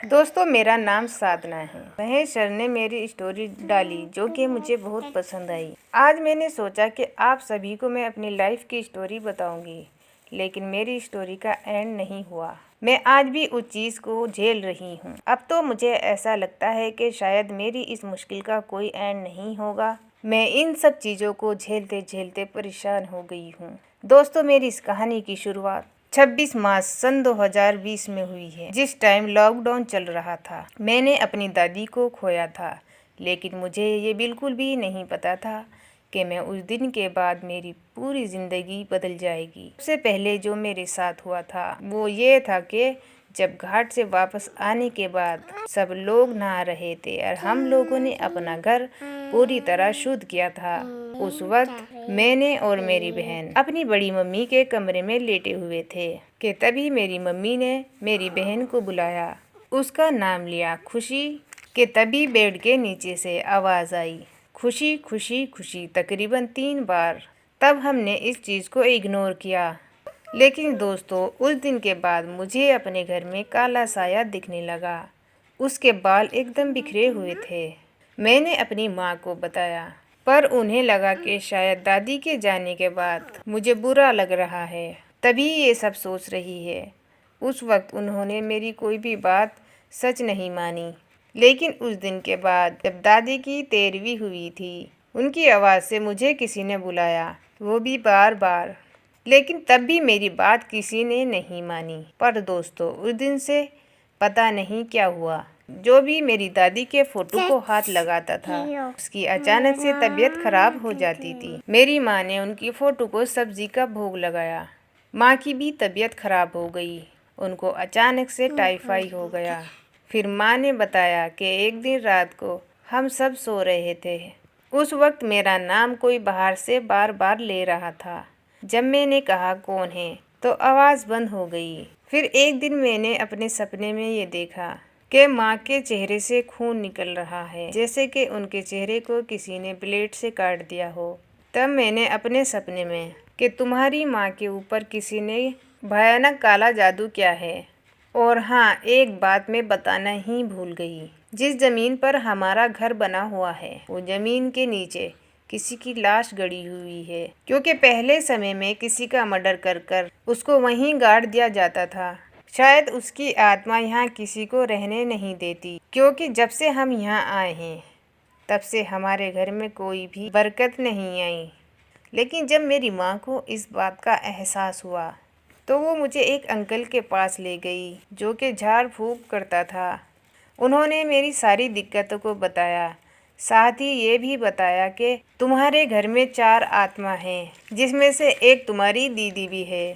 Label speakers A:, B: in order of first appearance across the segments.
A: दोस्तों, मेरा नाम साधना है। महेश सर ने मेरी स्टोरी डाली जो कि मुझे बहुत पसंद आई। आज मैंने सोचा कि आप सभी को मैं अपनी लाइफ की स्टोरी बताऊंगी, लेकिन मेरी स्टोरी का एंड नहीं हुआ। मैं आज भी उस चीज़ को झेल रही हूँ। अब तो मुझे ऐसा लगता है कि शायद मेरी इस मुश्किल का कोई एंड नहीं होगा। मैं इन सब चीज़ों को झेलते झेलते परेशान हो गई हूँ। दोस्तों, मेरी इस कहानी की शुरुआत 26 मार्च सन 2020 में हुई है, जिस टाइम लॉकडाउन चल रहा था। मैंने अपनी दादी को खोया था, लेकिन मुझे ये बिल्कुल भी नहीं पता था कि मैं उस दिन के बाद मेरी पूरी ज़िंदगी बदल जाएगी। सबसे पहले जो मेरे साथ हुआ था वो ये था कि जब घाट से वापस आने के बाद सब लोग नहा रहे थे और हम लोगों ने अपना घर पूरी तरह शुद्ध किया था। उस वक्त मैंने और मेरी बहन अपनी बड़ी मम्मी के कमरे में लेटे हुए थे कि तभी मेरी मम्मी ने मेरी बहन को बुलाया। उसका नाम लिया खुशी कि तभी बेड के नीचे से आवाज़ आई, खुशी खुशी खुशी, तकरीबन 3 बार। तब हमने इस चीज़ को इग्नोर किया। लेकिन दोस्तों, उस दिन के बाद मुझे अपने घर में काला साया दिखने लगा। उसके बाल एकदम बिखरे हुए थे। मैंने अपनी माँ को बताया, पर उन्हें लगा कि शायद दादी के जाने के बाद मुझे बुरा लग रहा है, तभी ये सब सोच रही है। उस वक्त उन्होंने मेरी कोई भी बात सच नहीं मानी। लेकिन उस दिन के बाद जब दादी की 13वीं हुई थी, उनकी आवाज़ से मुझे किसी ने बुलाया, वो भी बार बार। लेकिन तब भी मेरी बात किसी ने नहीं मानी। पर दोस्तों, उस दिन से पता नहीं क्या हुआ, जो भी मेरी दादी के फोटो को हाथ लगाता था उसकी अचानक से तबीयत खराब हो जाती थी। मेरी माँ ने उनकी फोटो को सब्जी का भोग लगाया। माँ की भी तबीयत खराब हो गई, उनको अचानक से टाइफाइड हो गया। फिर माँ ने बताया कि एक दिन रात को हम सब सो रहे थे। उस वक्त मेरा नाम कोई बाहर से बार बार ले रहा था। जब मैंने कहा कौन है, तो आवाज़ बंद हो गई। फिर एक दिन मैंने अपने सपने में ये देखा कि माँ के चेहरे से खून निकल रहा है, जैसे कि उनके चेहरे को किसी ने ब्लेड से काट दिया हो। तब मैंने अपने सपने में कि तुम्हारी माँ के ऊपर किसी ने भयानक काला जादू किया है। और हाँ, एक बात मैं बताना ही भूल गई। जिस ज़मीन पर हमारा घर बना हुआ है, वो ज़मीन के नीचे किसी की लाश गड़ी हुई है, क्योंकि पहले समय में किसी का मर्डर कर कर उसको वहीं गाड़ दिया जाता था। शायद उसकी आत्मा यहाँ किसी को रहने नहीं देती, क्योंकि जब से हम यहाँ आए हैं तब से हमारे घर में कोई भी बरकत नहीं आई। लेकिन जब मेरी माँ को इस बात का एहसास हुआ तो वो मुझे एक अंकल के पास ले गई, जो कि झाड़ फूँक करता था। उन्होंने मेरी सारी दिक्कतों को बताया, साथ ही ये भी बताया कि तुम्हारे घर में 4 आत्मा हैं, जिसमें से एक तुम्हारी दीदी भी है।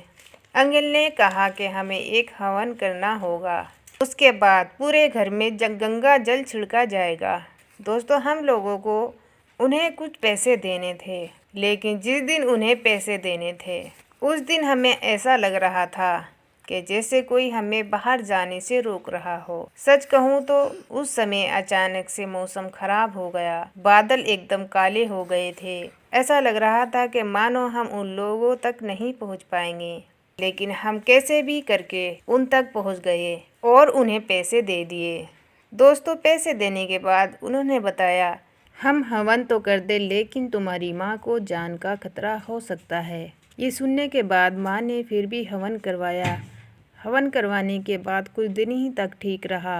A: अंकल ने कहा कि हमें एक हवन करना होगा, उसके बाद पूरे घर में गंगा जल छिड़का जाएगा। दोस्तों, हम लोगों को उन्हें कुछ पैसे देने थे, लेकिन जिस दिन उन्हें पैसे देने थे उस दिन हमें ऐसा लग रहा था कि जैसे कोई हमें बाहर जाने से रोक रहा हो। सच कहूँ तो उस समय अचानक से मौसम खराब हो गया, बादल एकदम काले हो गए थे। ऐसा लग रहा था कि मानो हम उन लोगों तक नहीं पहुँच पाएंगे, लेकिन हम कैसे भी करके उन तक पहुँच गए और उन्हें पैसे दे दिए। दोस्तों, पैसे देने के बाद उन्होंने बताया, हम हवन तो कर दे, लेकिन तुम्हारी माँ को जान का खतरा हो सकता है। ये सुनने के बाद माँ ने फिर भी हवन करवाया। हवन करवाने के बाद कुछ दिन ही तक ठीक रहा।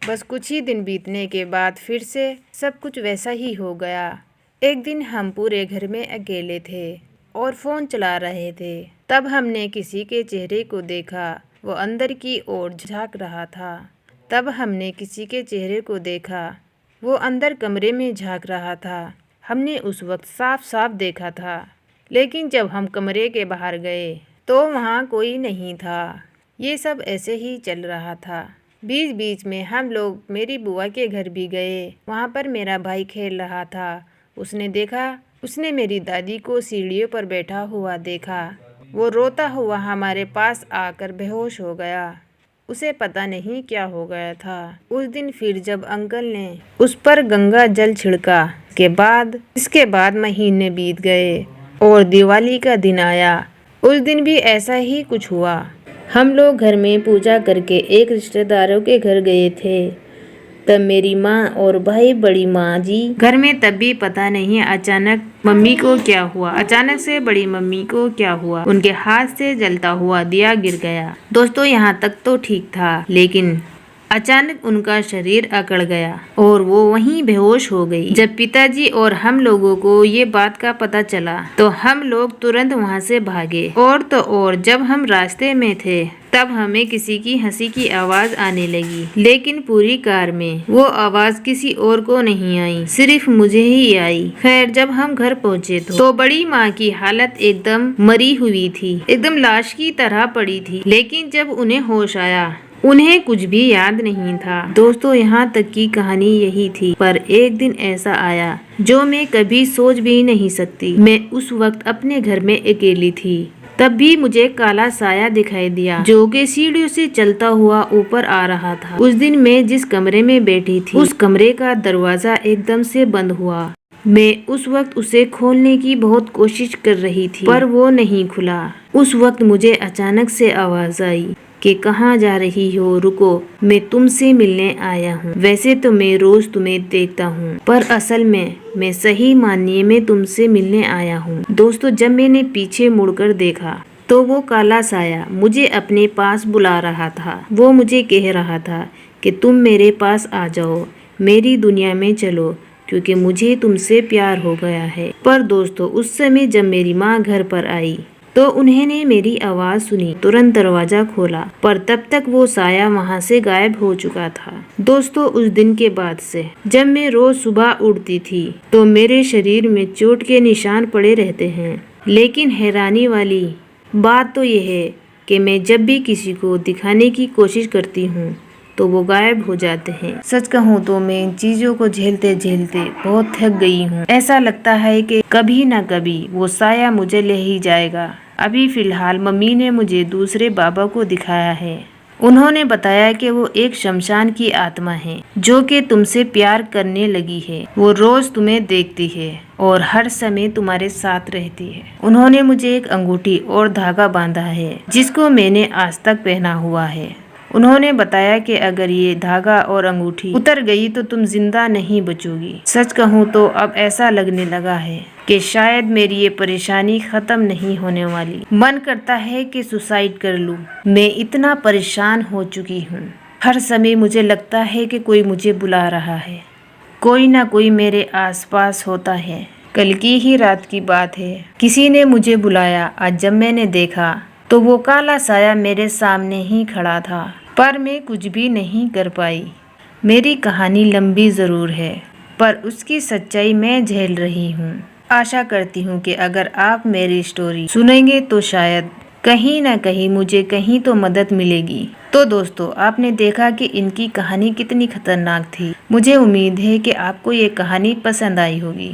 A: बस कुछ ही दिन बीतने के बाद फिर से सब कुछ वैसा ही हो गया। एक दिन हम पूरे घर में अकेले थे और फ़ोन चला रहे थे। तब हमने किसी के चेहरे को देखा, वो अंदर की ओर झांक रहा था। तब हमने किसी के चेहरे को देखा, वो अंदर कमरे में झांक रहा था। हमने उस वक्त साफ साफ देखा था, लेकिन जब हम कमरे के बाहर गए तो वहाँ कोई नहीं था। ये सब ऐसे ही चल रहा था। बीच बीच में हम लोग मेरी बुआ के घर भी गए। वहाँ पर मेरा भाई खेल रहा था। उसने मेरी दादी को सीढ़ियों पर बैठा हुआ देखा। वो रोता हुआ हमारे पास आकर बेहोश हो गया। उसे पता नहीं क्या हो गया था। उस दिन फिर जब अंकल ने उस पर गंगा जल छिड़का इसके बाद महीने बीत गए और दिवाली का दिन आया। उस दिन भी ऐसा ही कुछ हुआ। हम लोग घर में पूजा करके एक रिश्तेदारों के घर गए थे। तब मेरी माँ और भाई बड़ी माँ जी घर में। तब भी पता नहीं अचानक मम्मी को क्या हुआ। अचानक से बड़ी मम्मी को क्या हुआ, उनके हाथ से जलता हुआ दिया गिर गया। दोस्तों यहाँ तक तो ठीक था, लेकिन अचानक उनका शरीर अकड़ गया और वो वहीं बेहोश हो गई। जब पिताजी और हम लोगों को ये बात का पता चला तो हम लोग तुरंत वहाँ से भागे। और तो और जब हम रास्ते में थे तब हमें किसी की हंसी की आवाज आने लगी, लेकिन पूरी कार में वो आवाज किसी और को नहीं आई, सिर्फ मुझे ही आई। खैर जब हम घर पहुँचे तो बड़ी माँ की हालत एकदम मरी हुई थी, एकदम लाश की तरह पड़ी थी। लेकिन जब उन्हें होश आया उन्हें कुछ भी याद नहीं था। दोस्तों यहाँ तक की कहानी यही थी, पर एक दिन ऐसा आया जो मैं कभी सोच भी नहीं सकती। मैं उस वक्त अपने घर में अकेली थी। तब भी मुझे काला साया दिखाई दिया जो कि सीढ़ियों से चलता हुआ ऊपर आ रहा था। उस दिन मैं जिस कमरे में बैठी थी उस कमरे का दरवाजा एकदम से बंद हुआ। मैं उस वक्त उसे खोलने की बहुत कोशिश कर रही थी, पर वो नहीं खुला। उस वक्त मुझे अचानक से आवाज आई कि कहाँ जा रही हो, रुको, मैं तुमसे मिलने आया हूँ। वैसे तो मैं रोज तुम्हें देखता हूँ, पर असल में मैं सही मानिए मैं तुमसे मिलने आया हूँ। दोस्तों जब मैंने पीछे मुड़कर देखा तो वो काला साया मुझे अपने पास बुला रहा था। वो मुझे कह रहा था कि तुम मेरे पास आ जाओ, मेरी दुनिया में चलो, क्योंकि मुझे तुमसे प्यार हो गया है। पर दोस्तों उस समय जब मेरी माँ घर पर आई तो उन्होंने मेरी आवाज सुनी, तुरंत दरवाजा खोला, पर तब तक वो साया वहाँ से गायब हो चुका था। दोस्तों उस दिन के बाद से जब मैं रोज सुबह उठती थी तो मेरे शरीर में चोट के निशान पड़े रहते हैं। लेकिन हैरानी वाली बात तो ये है कि मैं जब भी किसी को दिखाने की कोशिश करती हूँ तो वो गायब हो जाते हैं। सच कहूँ तो मैं इन चीजों को झेलते झेलते बहुत थक गई हूँ। ऐसा लगता है कि कभी न कभी वो साया मुझे ले ही जाएगा। अभी फिलहाल मम्मी ने मुझे दूसरे बाबा को दिखाया है। उन्होंने बताया कि वो एक शमशान की आत्मा है जो कि तुमसे प्यार करने लगी है। वो रोज तुम्हें देखती है और हर समय तुम्हारे साथ रहती है। उन्होंने मुझे एक अंगूठी और धागा बांधा है जिसको मैंने आज तक पहना हुआ है। उन्होंने बताया कि अगर ये धागा और अंगूठी उतर गई तो तुम जिंदा नहीं बचोगी। सच कहूँ तो अब ऐसा लगने लगा है कि शायद मेरी ये परेशानी खत्म नहीं होने वाली। मन करता है कि सुसाइड कर लूं। मैं इतना परेशान हो चुकी हूँ। हर समय मुझे लगता है कि कोई मुझे बुला रहा है, कोई ना कोई मेरे आसपास होता है। कल की ही रात की बात है, किसी ने मुझे बुलाया। आज जब मैंने देखा तो वो काला साया मेरे सामने ही खड़ा था, पर मैं कुछ भी नहीं कर पाई। मेरी कहानी लंबी ज़रूर है, पर उसकी सच्चाई मैं झेल रही हूँ। आशा करती हूँ कि अगर आप मेरी स्टोरी सुनेंगे तो शायद कहीं ना कहीं मुझे कहीं तो मदद मिलेगी। तो दोस्तों आपने देखा कि इनकी कहानी कितनी खतरनाक थी। मुझे उम्मीद है कि आपको ये कहानी पसंद आई होगी।